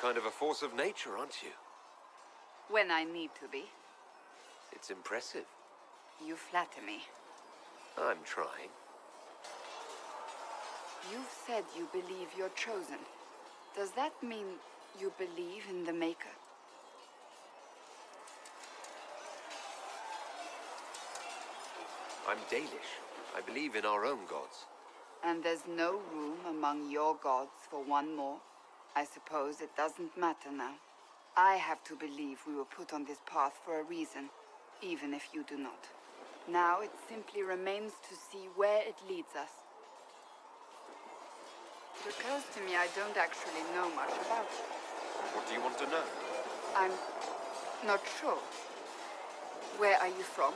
kind of a force of nature, aren't you? When I need to be. It's impressive. You flatter me. I'm trying. You've said you believe you're chosen. Does that mean you believe in the Maker? I'm Dalish. I believe in our own gods. And there's no room among your gods for one more? I suppose it doesn't matter now. I have to believe we were put on this path for a reason, even if you do not. Now it simply remains to see where it leads us. It occurs to me I don't actually know much about you. What do you want to know? I'm not sure. Where are you from?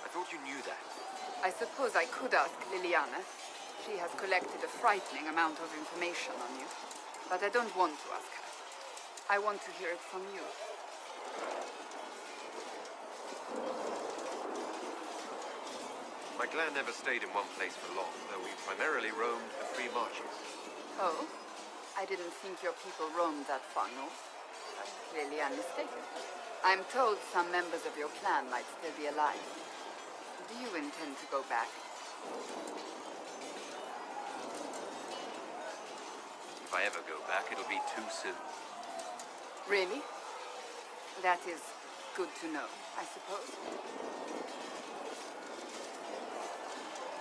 I thought you knew that. I suppose I could ask Liliana. She has collected a frightening amount of information on you. But I don't want to ask her. I want to hear it from you. My clan never stayed in one place for long, though we primarily roamed the free marches. Oh? I didn't think your people roamed that far north. But clearly I'm mistaken. I'm told some members of your clan might still be alive. Do you intend to go back? If I ever go back, it'll be too soon. Really? That is good to know, I suppose.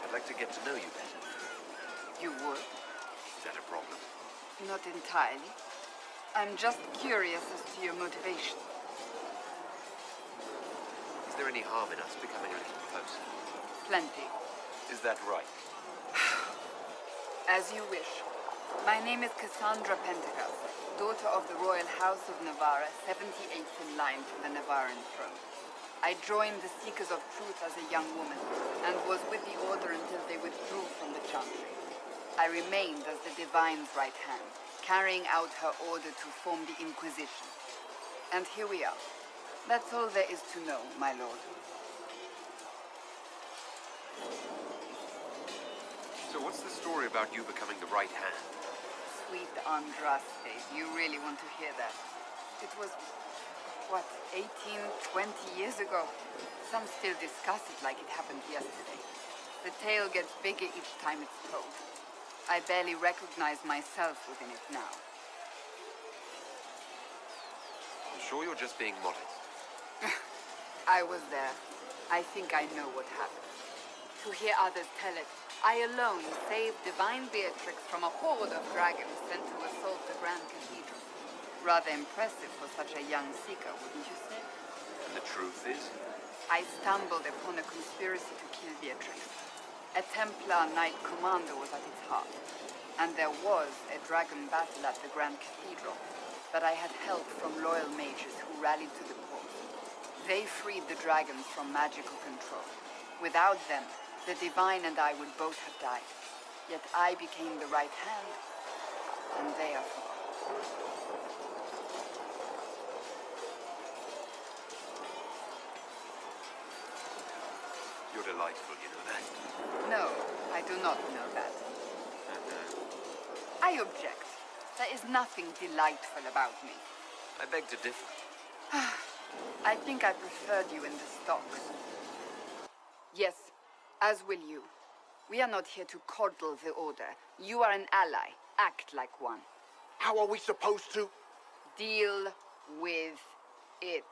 I'd like to get to know you better. You would? Is that a problem? Not entirely. I'm just curious as to your motivation. Is there any harm in us becoming a little closer? Plenty. Is that right? As you wish. My name is Cassandra, daughter of the Royal House of Navarra, 78th in line for the Navarran throne. I joined the Seekers of Truth as a young woman, and was with the Order until they withdrew from the Chantry. I remained as the Divine's right hand, carrying out her order to form the Inquisition. And here we are. That's all there is to know, my lord. So what's the story about you becoming the right hand? Sweet Andraste, you really want to hear that? It was, what, 18, 20 years ago? Some still discuss it like it happened yesterday. The tale gets bigger each time it's told. I barely recognize myself within it now. I'm sure you're just being modest. I was there. I think I know what happened. To hear others tell it, I alone saved Divine Beatrix from a horde of dragons sent to assault the Grand Cathedral. Rather impressive for such a young seeker, wouldn't you say? And the truth is? I stumbled upon a conspiracy to kill Beatrix. A Templar Knight Commander was at its heart. And there was a dragon battle at the Grand Cathedral. But I had help from loyal mages who rallied to the cause. They freed the dragons from magical control. Without them, the Divine and I would both have died. Yet I became the right hand, and they are forgotten. You're delightful, you know that? No, I do not know that. I object. There is nothing delightful about me. I beg to differ. I think I preferred you in the stocks. Yes, as will you. We are not here to coddle the Order. You are an ally. Act like one. How are we supposed to? Deal with it.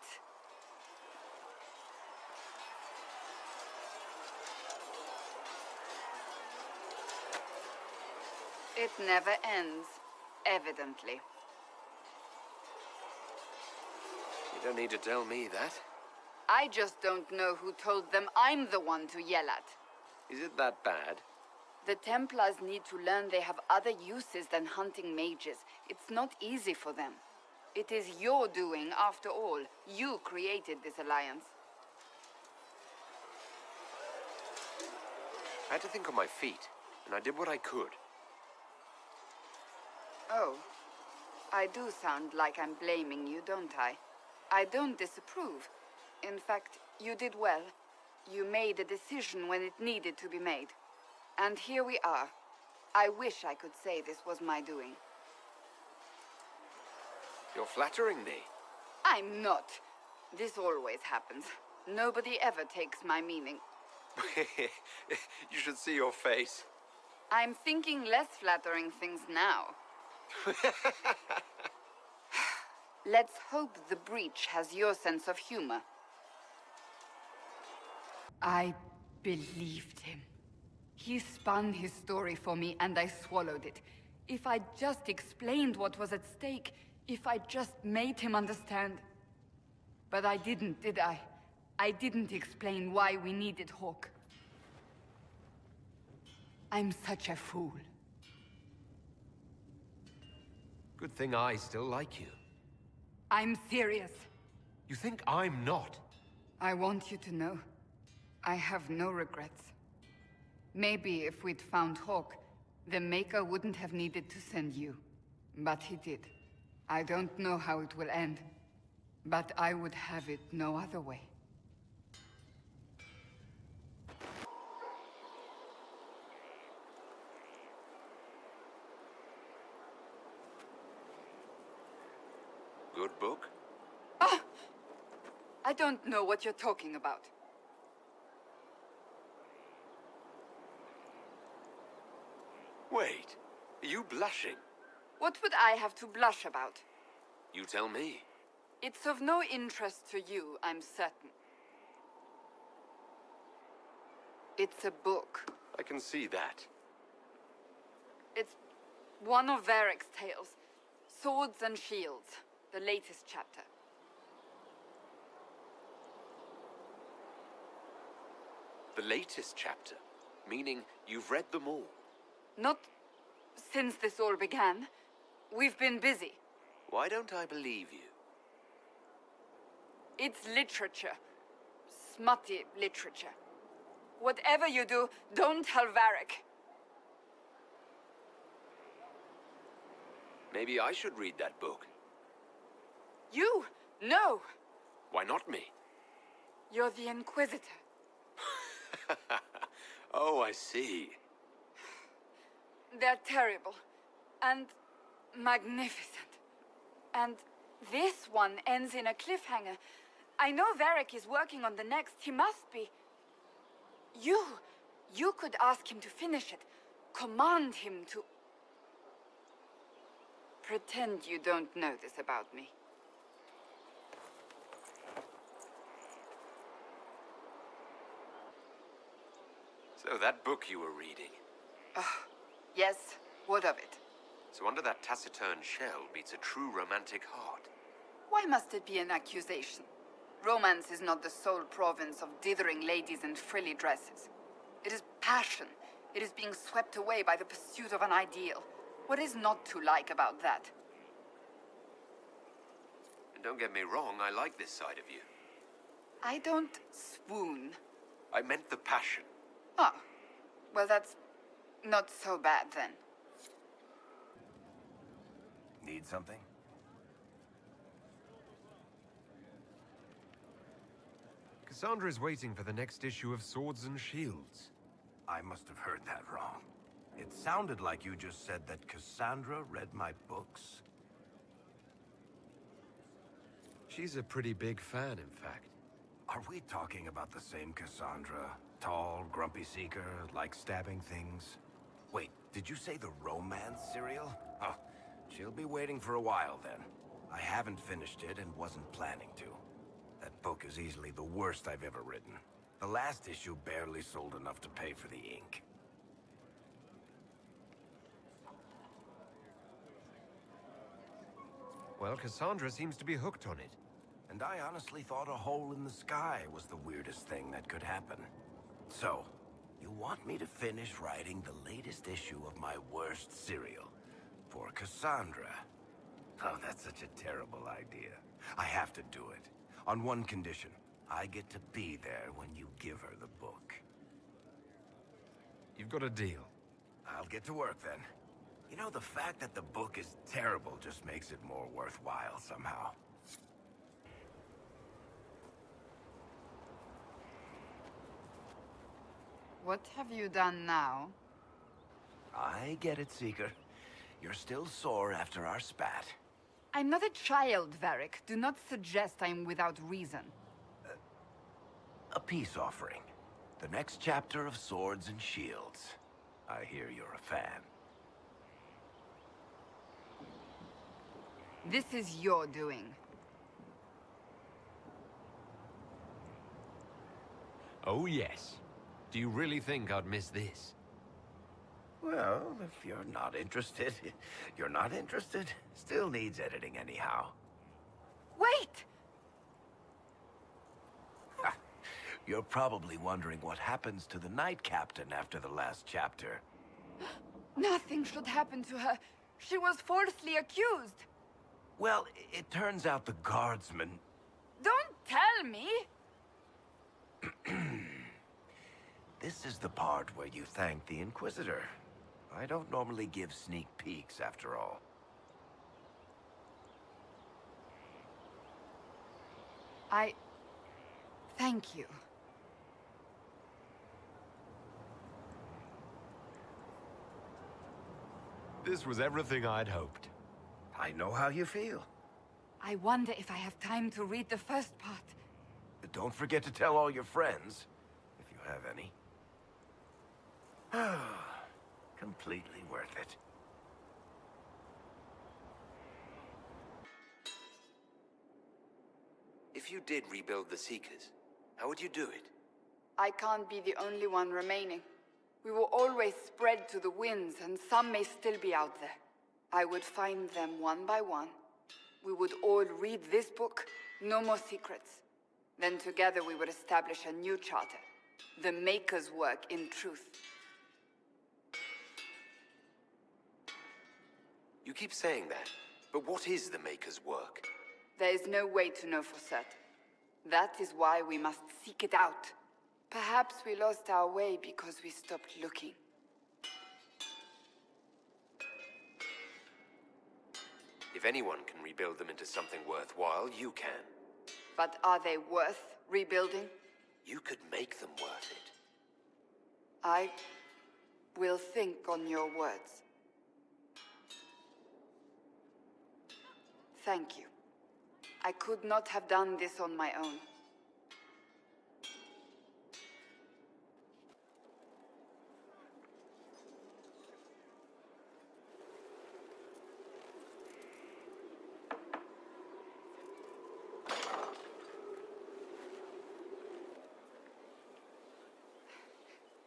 It never ends, evidently. You don't need to tell me that. I just don't know who told them I'm the one to yell at. Is it that bad? The Templars need to learn they have other uses than hunting mages. It's not easy for them. It is your doing, after all. You created this alliance. I had to think on my feet, and I did what I could. Oh. I do sound like I'm blaming you, don't I? I don't disapprove. In fact, you did well. You made a decision when it needed to be made. And here we are. I wish I could say this was my doing. You're flattering me. I'm not. This always happens. Nobody ever takes my meaning. You should see your face. I'm thinking less flattering things now. Let's hope the breach has your sense of humor. I believed him. He spun his story for me and I swallowed it. If I just explained what was at stake, if I just made him understand. But I didn't, did I? I didn't explain why we needed Hawk. I'm such a fool. Good thing I still like you. I'm serious. You think I'm not? I want you to know, I have no regrets. Maybe if we'd found Hawk, the Maker wouldn't have needed to send you. But he did. I don't know how it will end, but I would have it no other way. Good book? Ah! I don't know what you're talking about. Wait, are you blushing? What would I have to blush about? You tell me. It's of no interest to you, I'm certain. It's a book. I can see that. It's one of Varric's tales. Swords and Shields, the latest chapter. The latest chapter? Meaning you've read them all? Not since this all began. We've been busy. Why don't I believe you? It's literature. Smutty literature. Whatever you do, don't tell Varric. Maybe I should read that book. You? No! Why not me? You're the Inquisitor. Oh, I see. They're terrible. And magnificent. And this one ends in a cliffhanger. I know Varric is working on the next. He must be. You could ask him to finish it. Command him to... Pretend you don't know this about me. So that book you were reading. Yes, what of it? So under that taciturn shell beats a true romantic heart. Why must it be an accusation? Romance is not the sole province of dithering ladies in frilly dresses. It is passion. It is being swept away by the pursuit of an ideal. What is not to like about that? And don't get me wrong, I like this side of you. I don't swoon. I meant the passion. Oh, well that's not so bad then. Need something? Cassandra is waiting for the next issue of Swords and Shields. I must have heard that wrong. It sounded like you just said that Cassandra read my books. She's a pretty big fan, in fact. Are we talking about the same Cassandra? Tall, grumpy seeker, like stabbing things? Wait, did you say the romance serial? Oh, she'll be waiting for a while then. I haven't finished it and wasn't planning to. That book is easily the worst I've ever written. The last issue barely sold enough to pay for the ink. Well, Cassandra seems to be hooked on it. And I honestly thought a hole in the sky was the weirdest thing that could happen. So, you want me to finish writing the latest issue of my worst serial for Cassandra? Oh, that's such a terrible idea. I have to do it. On one condition. I get to be there when you give her the book. You've got a deal. I'll get to work then. You know, the fact that the book is terrible just makes it more worthwhile somehow. What have you done now? I get it, Seeker. You're still sore after our spat. I'm not a child, Varric. Do not suggest I'm without reason. A peace offering. The next chapter of Swords and Shields. I hear you're a fan. This is your doing. Oh, yes. Do you really think I'd miss this? Well, if you're not interested, you're not interested. Still needs editing anyhow. Wait! You're probably wondering what happens to the Knight Captain after the last chapter. Nothing should happen to her. She was falsely accused. Well, it turns out the guardsmen... Don't tell me! This is the part where you thank the Inquisitor. I don't normally give sneak peeks, after all. Thank you. This was everything I'd hoped. I know how you feel. I wonder if I have time to read the first part. Don't forget to tell all your friends, if you have any. Completely worth it. If you did rebuild the Seekers, how would you do it? I can't be the only one remaining. We were always spread to the winds, and some may still be out there. I would find them one by one. We would all read this book, no more secrets. Then together we would establish a new charter. The Maker's work in truth. You keep saying that, but what is the Maker's work? There is no way to know for certain. That is why we must seek it out. Perhaps we lost our way because we stopped looking. If anyone can rebuild them into something worthwhile, you can. But are they worth rebuilding? You could make them worth it. I will think on your words. Thank you. I could not have done this on my own.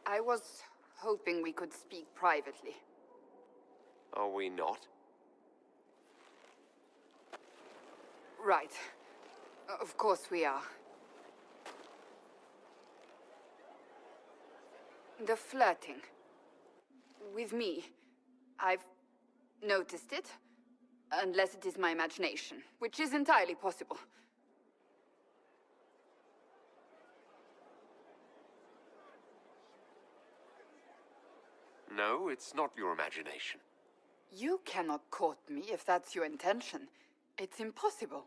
I was hoping we could speak privately. Are we not? Right. Of course we are. The flirting. With me. I've noticed it. Unless it is my imagination, which is entirely possible. No, it's not your imagination. You cannot court me if that's your intention. It's impossible.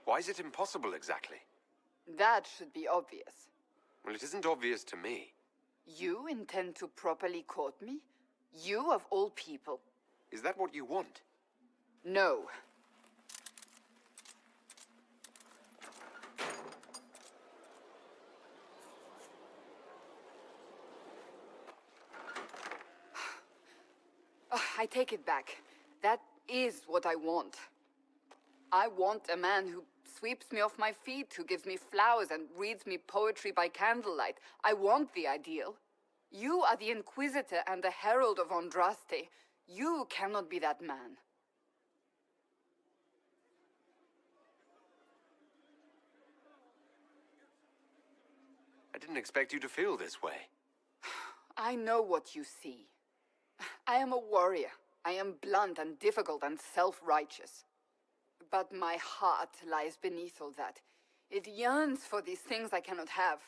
Why is it impossible exactly? That should be obvious. Well, it isn't obvious to me. You intend to properly court me? You of all people? Is that what you want? No. I take it back. That is what I want. I want a man who sweeps me off my feet, who gives me flowers and reads me poetry by candlelight. I want the ideal. You are the Inquisitor and the Herald of Andraste. You cannot be that man. I didn't expect you to feel this way. I know what you see. I am a warrior. I am blunt and difficult and self-righteous. But my heart lies beneath all that. It yearns for these things I cannot have.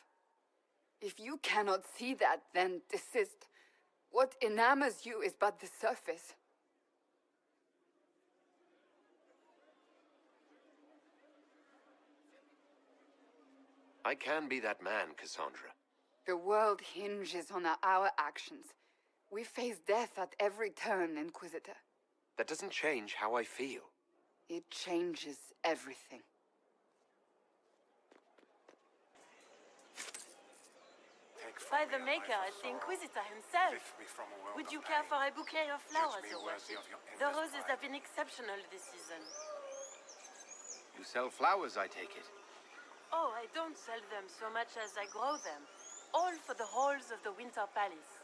If you cannot see that, then desist. What enamors you is but the surface. I can be that man, Cassandra. The world hinges on our actions. We face death at every turn, Inquisitor. That doesn't change how I feel. It changes everything. By the Maker, it's the Inquisitor himself. Would you care for a bouquet of flowers, Your Worship? The roses have been exceptional this season. You sell flowers, I take it. Oh, I don't sell them so much as I grow them. All for the halls of the Winter Palace.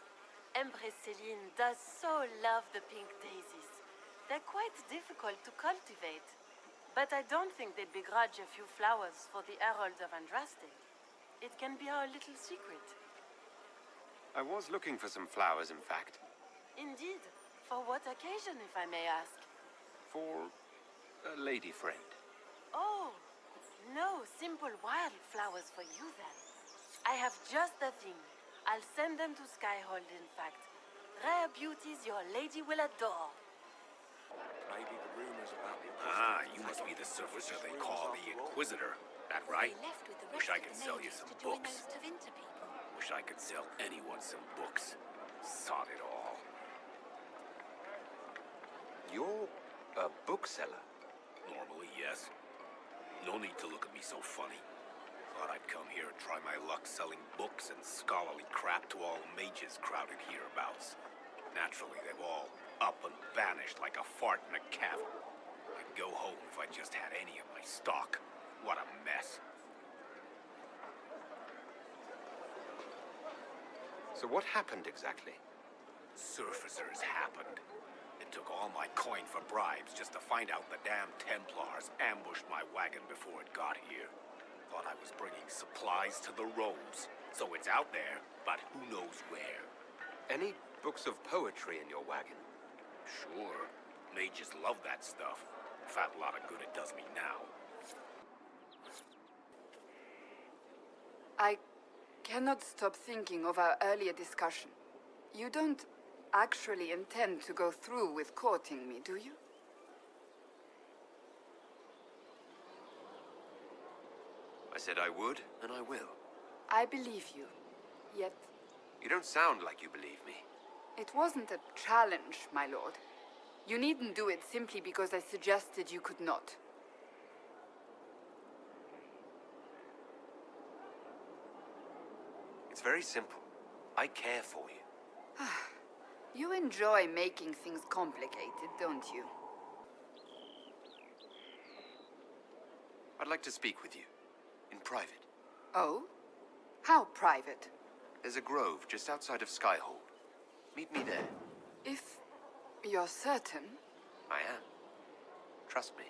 Empress Celine does so love the pink daisies. They're quite difficult to cultivate. But I don't think they'd begrudge a few flowers for the Herald of Andraste. It can be our little secret. I was looking for some flowers, in fact. Indeed. For what occasion, if I may ask? For a lady friend. Oh, no simple wildflowers for you then. I have just the thing. I'll send them to Skyhold, in fact. Rare beauties your lady will adore. Maybe the rumors about the You must be the surfacer they call the Inquisitor. That right? Wish I could sell you some books. Wish I could sell anyone some books. Sod it all. You're a bookseller. Normally, yes. No need to look at me so funny. Thought I'd come here and try my luck selling books and scholarly crap to all mages crowded hereabouts. Naturally, they've all up and vanished like a fart in a cavern. I'd go home if I just had any of my stock. What a mess. So what happened exactly? Surfacers happened. It took all my coin for bribes just to find out the damn Templars ambushed my wagon before it got here. Thought I was bringing supplies to the roads, so it's out there, but who knows where. Any books of poetry in your wagon? Sure. Mages love that stuff. Fat lot of good it does me now. I cannot stop thinking of our earlier discussion. You don't actually intend to go through with courting me, do you? I said I would, and I will. I believe you. Yet, You don't sound like you believe me. it wasn't a challenge, my lord. You needn't do it simply because I suggested you could not. It's very simple. I care for you. You enjoy making things complicated, don't you? I'd like to speak with you. In private. Oh? How private? There's a grove just outside of Skyhold. Meet me there. If you're certain. I am. Trust me.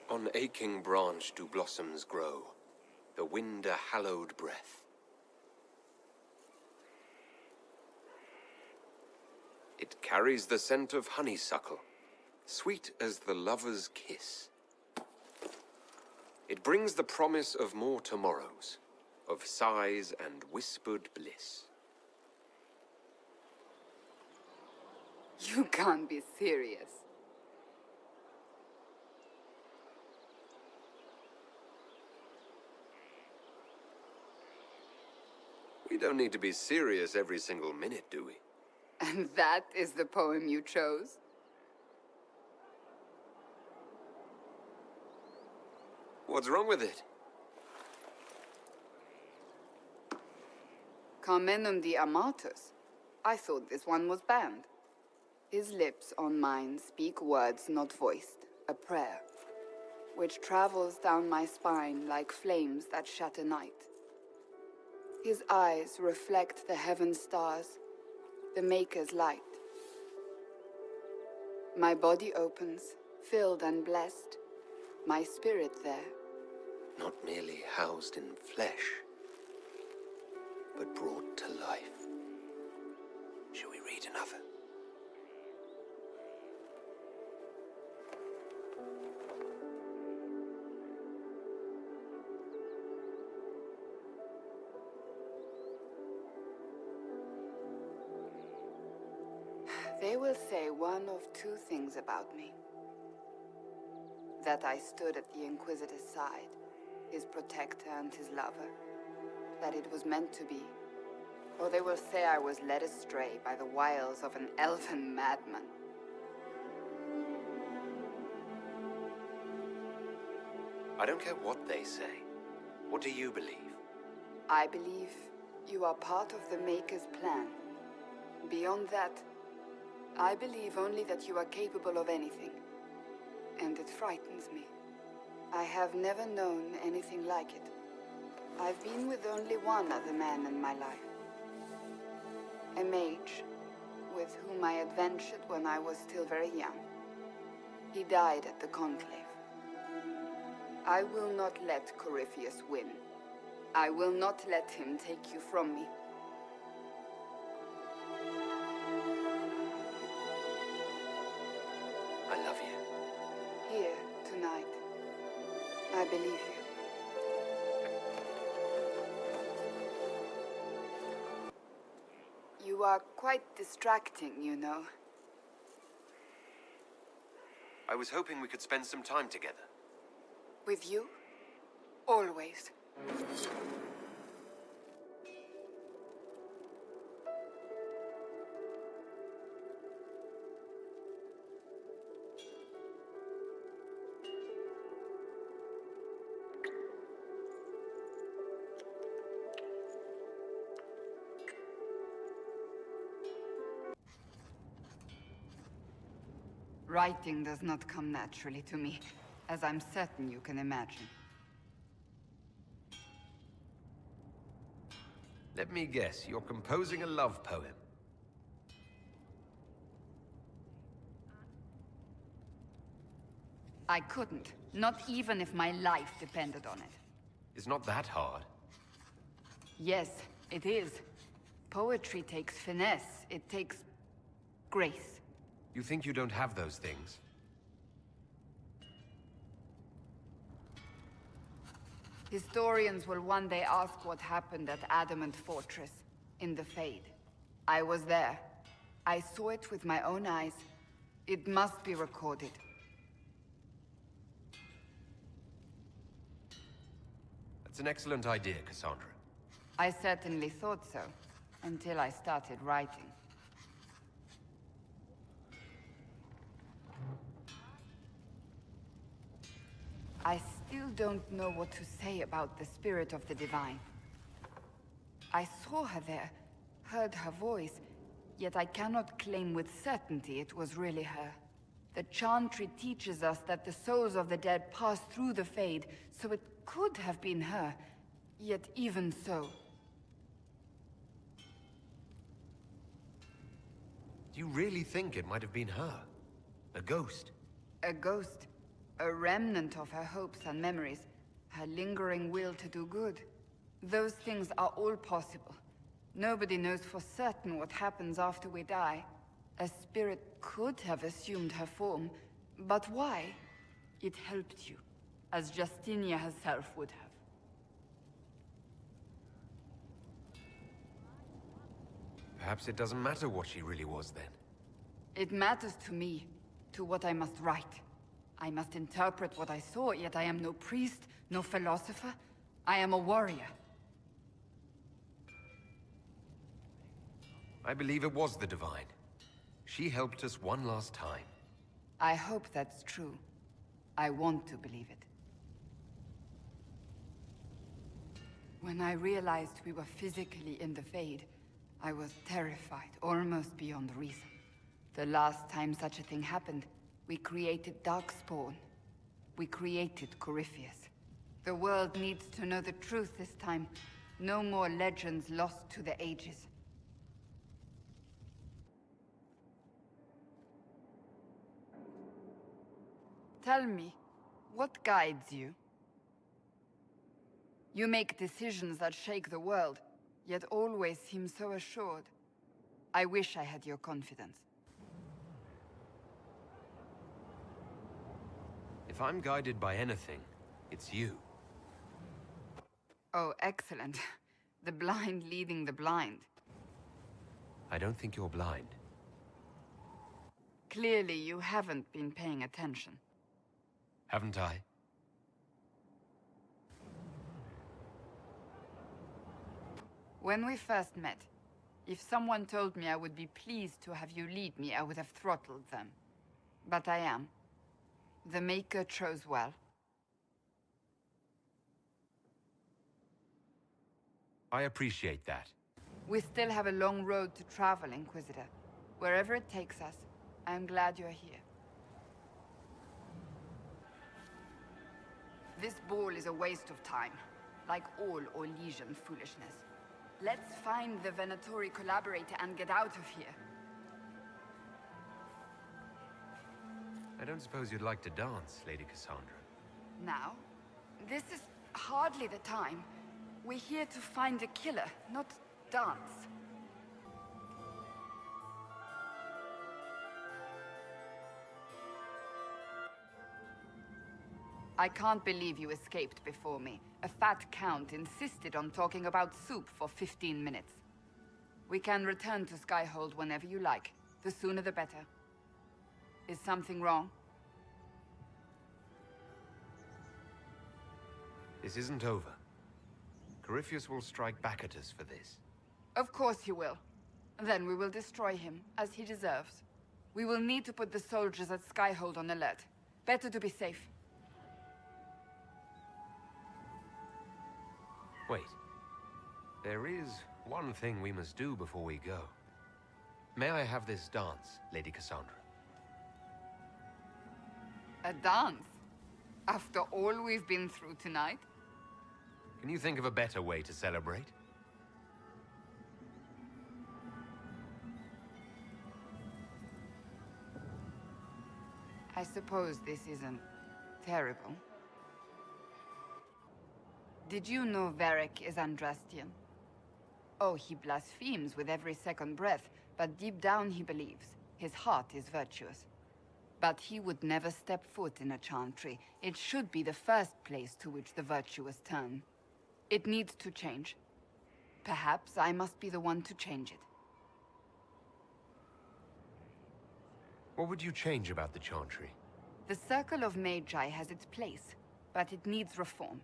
On aching branch do blossoms grow, the wind a hallowed breath. It carries the scent of honeysuckle, sweet as the lover's kiss. It brings the promise of more tomorrows, of sighs and whispered bliss. You can't be serious. We don't need to be serious every single minute, do we? And that is the poem you chose? What's wrong with it? Carmenum de Amatus. I thought this one was banned. His lips on mine speak words not voiced, a prayer, which travels down my spine like flames that shatter night. His eyes reflect the heaven stars, the Maker's light. My body opens, filled and blessed, my spirit there. Not merely housed in flesh, but brought to life. Shall we read another? They will say one of two things about me. That I stood at the Inquisitor's side, his protector and his lover. That it was meant to be. Or they will say I was led astray by the wiles of an elven madman. I don't care what they say. What do you believe? I believe you are part of the Maker's plan. Beyond that, I believe only that you are capable of anything. And it frightens me. I have never known anything like it. I've been with only one other man in my life. A mage, with whom I adventured when I was still very young. He died at the Conclave. I will not let Corypheus win. I will not let him take you from me. I love you. Here, tonight. I believe you. You are quite distracting, you know. I was hoping we could spend some time together. With you? Always. Writing does not come naturally to me, as I'm certain you can imagine. Let me guess, you're composing a love poem. I couldn't, not even if my life depended on it. It's not that hard. Yes, it is. Poetry takes finesse, it takes grace. You think you don't have those things? Historians will one day ask what happened at Adamant Fortress, in the Fade. I was there. I saw it with my own eyes. It must be recorded. That's an excellent idea, Cassandra. I certainly thought so, until I started writing. I still don't know what to say about the spirit of the Divine. I saw her there, heard her voice, yet I cannot claim with certainty it was really her. The Chantry teaches us that the souls of the dead pass through the Fade, so it could have been her, yet even so. Do you really think it might have been her? A ghost? A ghost. A remnant of her hopes and memories. Her lingering will to do good. Those things are all possible. Nobody knows for certain what happens after we die. A spirit could have assumed her form, but why? It helped you, as Justinia herself would have. Perhaps it doesn't matter what she really was then. It matters to me, to what I must write. I must interpret what I saw, yet I am no priest, no philosopher. I am a warrior. I believe it was the Divine. She helped us one last time. I hope that's true. I want to believe it. When I realized we were physically in the Fade, I was terrified, almost beyond reason. The last time such a thing happened, we created Darkspawn. We created Corypheus. The world needs to know the truth this time. No more legends lost to the ages. Tell me, what guides you? You make decisions that shake the world, yet always seem so assured. I wish I had your confidence. If I'm guided by anything, it's you. Oh, excellent. The blind leading the blind. I don't think you're blind. Clearly, you haven't been paying attention. Haven't I? When we first met, if someone told me I would be pleased to have you lead me, I would have throttled them. But I am. The Maker chose well. I appreciate that. We still have a long road to travel, Inquisitor. Wherever it takes us, I am glad you're here. This ball is a waste of time, like all Orlesian foolishness. Let's find the Venatori collaborator and get out of here. I don't suppose you'd like to dance, Lady Cassandra. Now? This is hardly the time. We're here to find a killer, not dance. I can't believe you escaped before me. A fat count insisted on talking about soup for 15 minutes. We can return to Skyhold whenever you like. The sooner the better. Is something wrong? This isn't over. Corypheus will strike back at us for this. Of course he will. Then we will destroy him, as he deserves. We will need to put the soldiers at Skyhold on alert. Better to be safe. Wait. There is one thing we must do before we go. May I have this dance, Lady Cassandra? A dance? After all we've been through tonight? Can you think of a better way to celebrate? I suppose this isn't terrible. Did you know Varric is Andrastian? Oh, he blasphemes with every second breath, but deep down he believes. His heart is virtuous. But he would never step foot in a chantry. It should be the first place to which the virtuous turn. It needs to change. Perhaps I must be the one to change it. What would you change about the chantry? The Circle of Magi has its place, but it needs reform.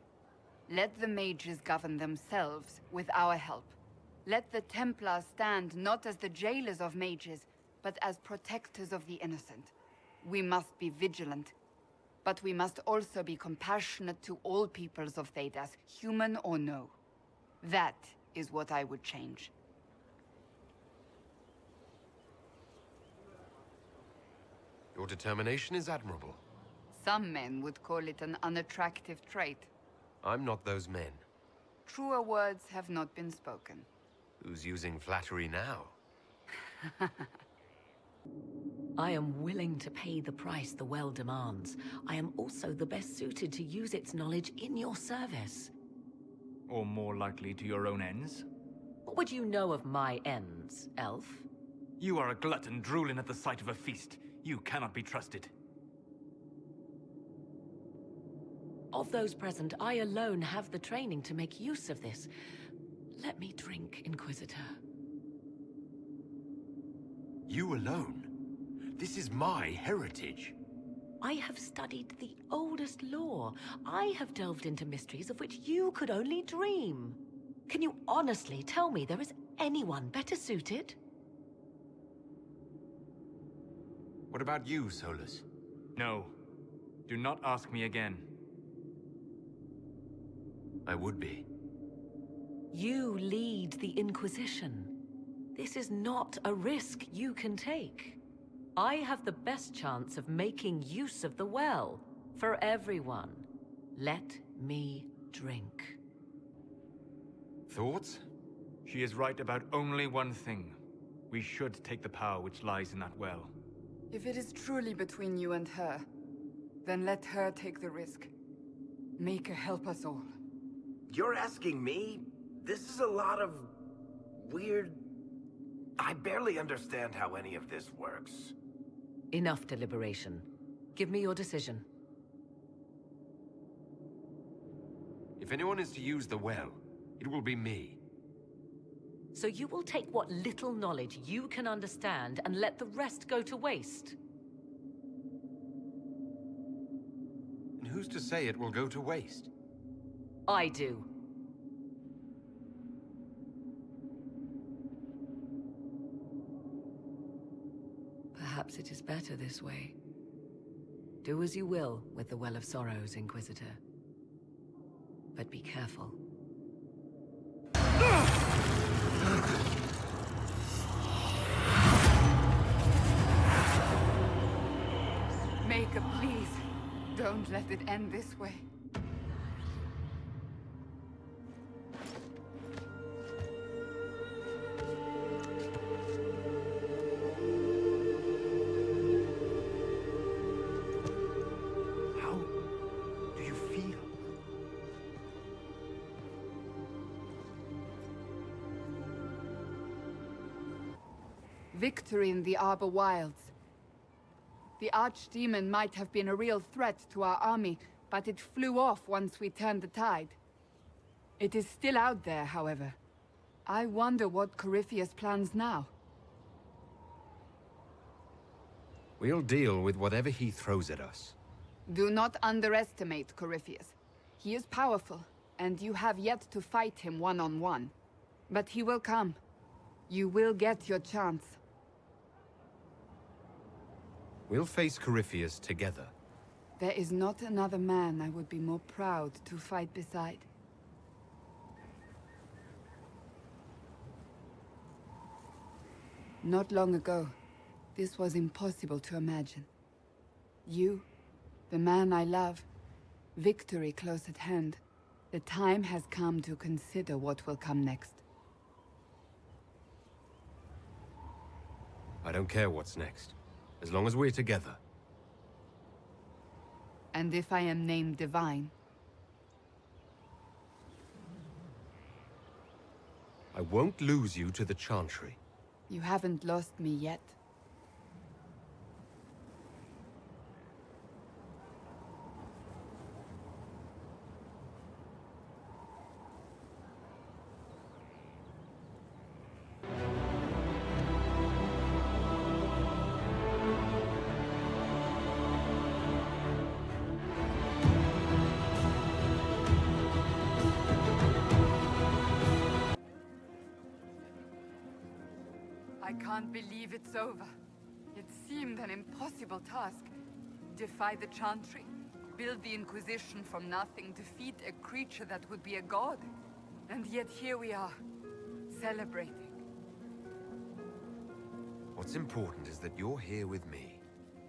Let the mages govern themselves with our help. Let the Templars stand not as the jailers of mages, but as protectors of the innocent. We must be vigilant, but we must also be compassionate to all peoples of Thedas, human or no. That is what I would change. Your determination is admirable. Some men would call it an unattractive trait. I'm not those men. Truer words have not been spoken. Who's using flattery now? I am willing to pay the price the well demands. I am also the best suited to use its knowledge in your service. Or more likely to your own ends? What would you know of my ends, elf? You are a glutton drooling at the sight of a feast. You cannot be trusted. Of those present, I alone have the training to make use of this. Let me drink, Inquisitor. You alone? This is my heritage. I have studied the oldest lore. I have delved into mysteries of which you could only dream. Can you honestly tell me there is anyone better suited? What about you, Solus? No. Do not ask me again. I would be. You lead the Inquisition. This is not a risk you can take. I have the best chance of making use of the well for everyone. Let me drink. Thoughts? She is right about only one thing. We should take the power which lies in that well. If it is truly between you and her, then let her take the risk. Make her help us all. You're asking me? This is a lot of weird... I barely understand how any of this works. Enough deliberation. Give me your decision. If anyone is to use the well, it will be me. So you will take what little knowledge you can understand and let the rest go to waste? who's to say it will go to waste? I do. Perhaps it is better this way. Do as you will with the Well of Sorrows, Inquisitor. But be careful. Maker, please. Don't let it end this way. How do you feel? Victory in the Arbor Wilds. The Archdemon might have been a real threat to our army, but it flew off once we turned the tide. It is still out there, however. I wonder what Corypheus plans now. We'll deal with whatever he throws at us. Do not underestimate Corypheus. He is powerful, and you have yet to fight him one-on-one. But he will come. You will get your chance. We'll face Corypheus together. There is not another man I would be more proud to fight beside. Not long ago, this was impossible to imagine. You, the man I love, victory close at hand. The time has come to consider what will come next. I don't care what's next, as long as we're together. And if I am named Divine? I won't lose you to the Chantry. You haven't lost me yet. I can't believe it's over. It seemed an impossible task. Defy the Chantry, build the Inquisition from nothing, defeat a creature that would be a god. And yet here we are, celebrating. What's important is that you're here with me.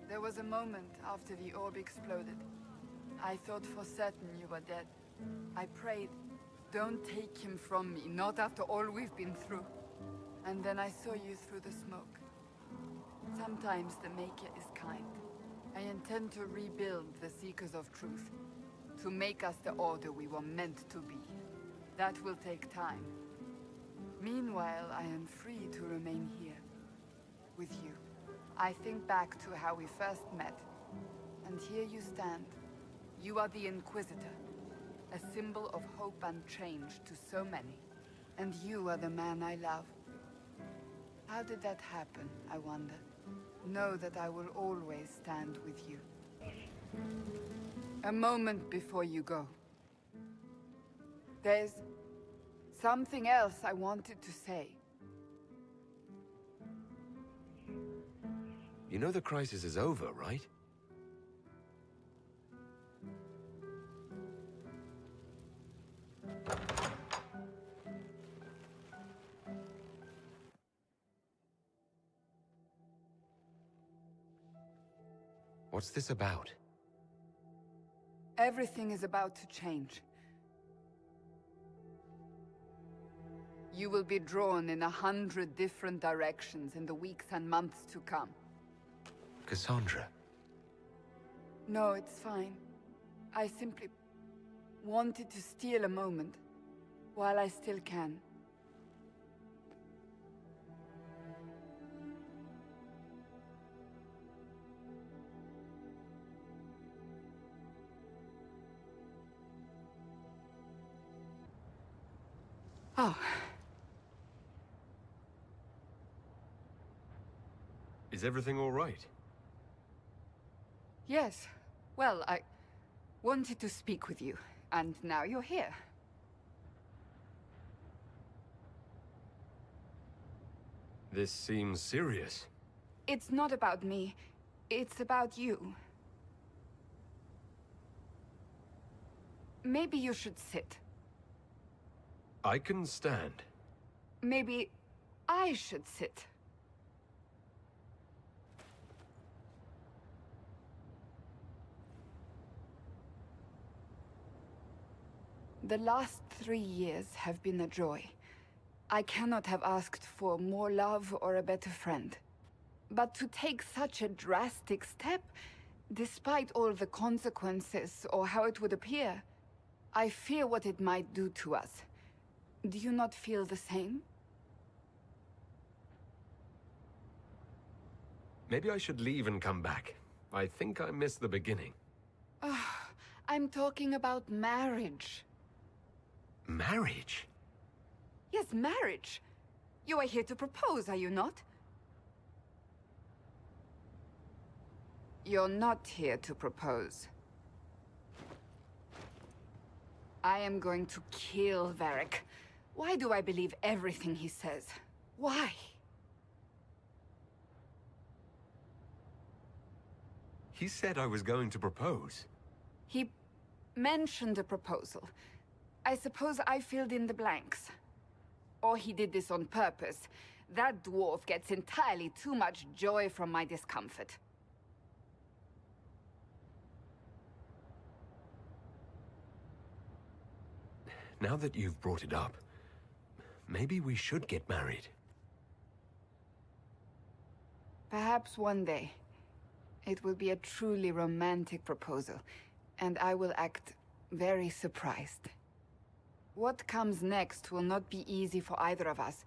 There was a moment after the orb exploded. I thought for certain you were dead. I prayed, don't take him from me, not after all we've been through. And then I saw you through the smoke. Sometimes the Maker is kind. I intend to rebuild the Seekers of Truth, to make us the Order we were meant to be. That will take time. Meanwhile, I am free to remain here, with you. I think back to how we first met, and here you stand. You are the Inquisitor, a symbol of hope and change to so many. And you are the man I love. How did that happen, I wonder? Know that I will always stand with you. A moment before you go. There's something else I wanted to say. You know the crisis is over, right? What's this about? Everything is about to change. You will be drawn in 100 different directions in the weeks and months to come. Cassandra. No, it's fine. I simply wanted to steal a moment, while I still can. Oh. Is everything all right? Yes. Well, Wanted to speak with you, and now you're here. This seems serious. It's not about me. It's about you. Maybe you should sit. I can stand. Maybe I should sit. The last 3 years have been a joy. I cannot have asked for more love or a better friend. But to take such a drastic step, despite all the consequences or how it would appear, I fear what it might do to us. Do you not feel the same? Maybe I should leave and come back. I think I missed the beginning. I'm talking about marriage. Marriage? Yes, marriage. You are here to propose, are you not? You're not here to propose. I am going to kill Varric. Why do I believe everything he says? Why? He said I was going to propose. He mentioned a proposal. I suppose I filled in the blanks. Or he did this on purpose. That dwarf gets entirely too much joy from my discomfort. Now that you've brought it up, maybe we should get married. Perhaps one day. It will be a truly romantic proposal, and I will act very surprised. What comes next will not be easy for either of us,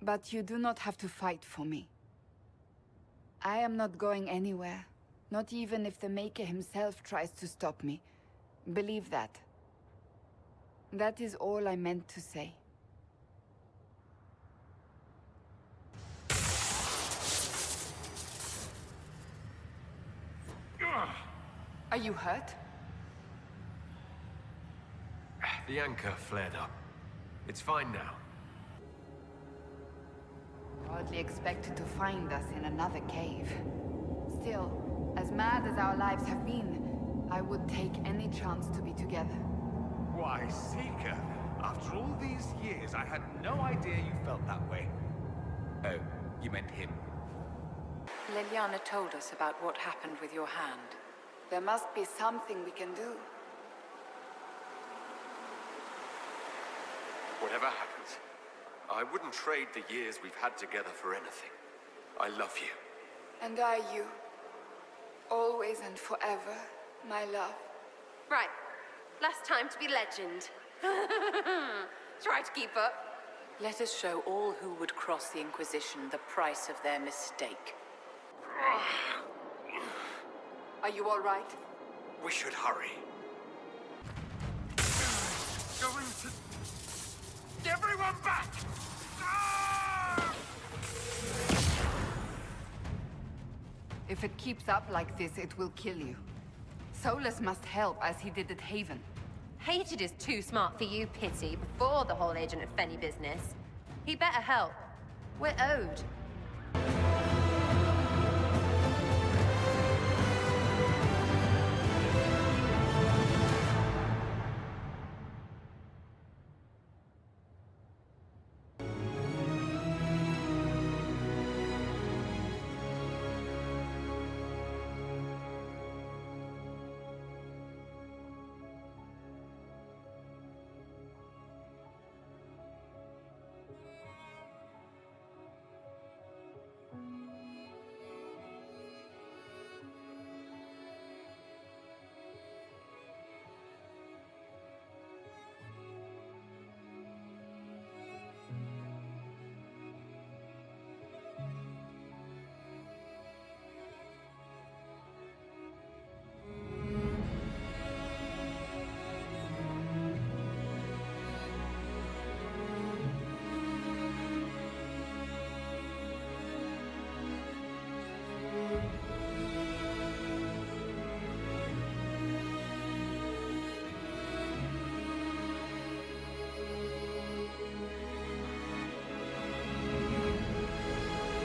but you do not have to fight for me. I am not going anywhere, not even if the Maker himself tries to stop me. Believe that. That is all I meant to say. Are you hurt? The anchor flared up. It's fine now. Hardly expected to find us in another cave. Still, as mad as our lives have been, I would take any chance to be together. Why, Seeker, after all these years, I had no idea you felt that way. Oh, you meant him. Leliana told us about what happened with your hand. There must be something we can do. Whatever happens, I wouldn't trade the years we've had together for anything. I love you. And I you. Always and forever, my love. Right. Last time to be legend. Try to keep up. Let us show all who would cross the Inquisition the price of their mistake. Are you all right? We should hurry. Going to... Everyone back! If it keeps up like this, it will kill you. Solus must help, as he did at Haven. Hated is too smart for you, Pity, before the whole Agent of Fenny business. He better help. We're owed.